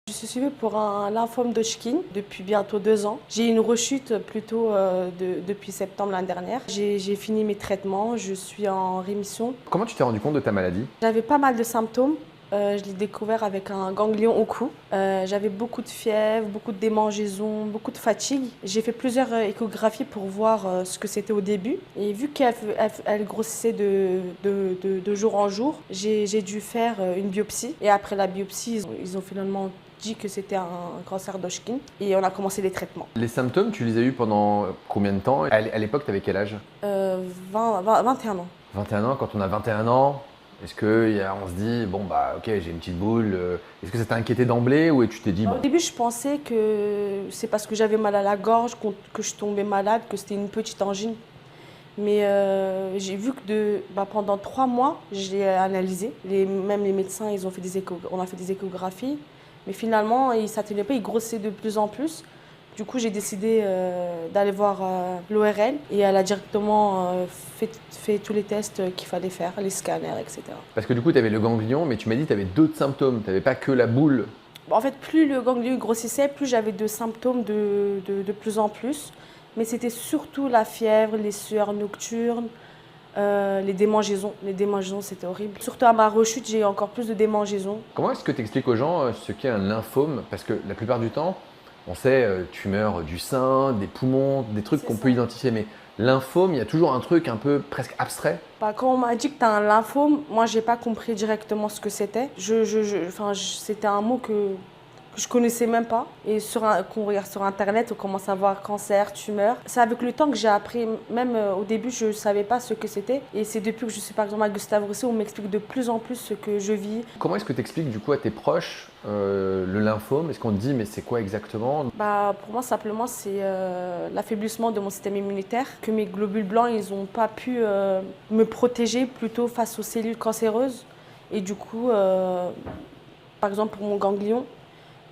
Je suis suivie pour un lymphome d'Hodgkin depuis bientôt 2 ans. J'ai eu une rechute plutôt depuis septembre l'année dernière. J'ai fini mes traitements, je suis en rémission. Comment tu t'es rendu compte de ta maladie? J'avais pas mal de symptômes. Je l'ai découvert avec un ganglion au cou. J'avais beaucoup de fièvre, beaucoup de démangeaisons, beaucoup de fatigue. J'ai fait plusieurs échographies pour voir ce que c'était au début. Et vu qu'elle grossissait de jour en jour, j'ai dû faire une biopsie. Et après la biopsie, ils ont finalement dit que c'était un cancer d'Hodgkin et on a commencé les traitements. Les symptômes, tu les as eus pendant combien de temps? À l'époque, tu avais quel âge? 21 ans. 21 ans. Quand on a 21 ans, est-ce qu'on se dit, bon bah ok, j'ai une petite boule, est-ce que ça t'a inquiété d'emblée ou tu t'es dit, Au bon, début, je pensais que c'est parce que j'avais mal à la gorge, que je tombais malade, que c'était une petite angine. Mais j'ai vu que pendant 3 mois, je l'ai analysé. Même les médecins, on a fait des échographies. Mais finalement, il ne s'atténuait pas, il grossissait de plus en plus. Du coup, j'ai décidé d'aller voir l'ORL et elle a directement fait tous les tests qu'il fallait faire, les scanners, etc. parce que du coup, tu avais le ganglion, mais tu m'as dit que tu avais d'autres symptômes, tu n'avais pas que la boule. En fait, plus le ganglion grossissait, plus j'avais de symptômes de plus en plus. Mais c'était surtout la fièvre, les sueurs nocturnes, les démangeaisons. Les démangeaisons, c'était horrible. Surtout à ma rechute, j'ai eu encore plus de démangeaisons. Comment est-ce que tu expliques aux gens ce qu'est un lymphome? Parce que la plupart du temps, on sait tumeur du sein, des poumons, des trucs C'est qu'on ça. peut identifier, mais lymphome, il y a toujours un truc un peu presque abstrait. Quand on m'a dit que tu as un lymphome, moi, j'ai pas compris directement ce que c'était. C'était un mot que je connaissais même pas. Et qu'on regarde sur Internet, on commence à voir cancer, tumeur. C'est avec le temps que j'ai appris, même au début, je ne savais pas ce que c'était. Et c'est depuis que je suis par exemple à Gustave Roussy, on m'explique de plus en plus ce que je vis. Comment est-ce que tu expliques du coup à tes proches le lymphome? Est-ce qu'on te dit mais c'est quoi exactement? Pour moi, simplement, c'est l'affaiblissement de mon système immunitaire, que mes globules blancs, ils n'ont pas pu me protéger plutôt face aux cellules cancéreuses. Et du coup, par exemple, pour mon ganglion,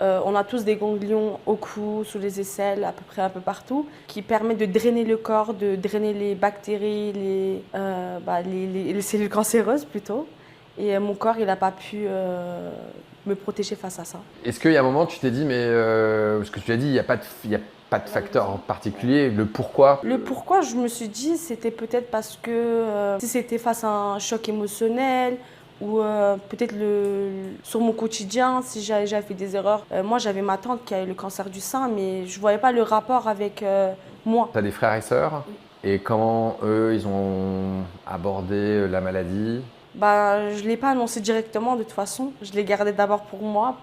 on a tous des ganglions au cou, sous les aisselles, à peu près un peu partout, qui permettent de drainer le corps, de drainer les bactéries, les cellules cancéreuses plutôt. Et mon corps, il n'a pas pu me protéger face à ça. Est-ce qu'il y a un moment tu t'es dit mais ce que tu as dit, il y a pas de facteur en particulier, le pourquoi? Le pourquoi, je me suis dit, c'était peut-être parce que si c'était face à un choc émotionnel ou peut-être sur mon quotidien, si j'avais fait des erreurs. Moi, j'avais ma tante qui a eu le cancer du sein, mais je ne voyais pas le rapport avec moi. Tu as des frères et sœurs? Et comment eux, ils ont abordé la maladie? Je ne l'ai pas annoncé directement de toute façon. Je l'ai gardé d'abord pour moi,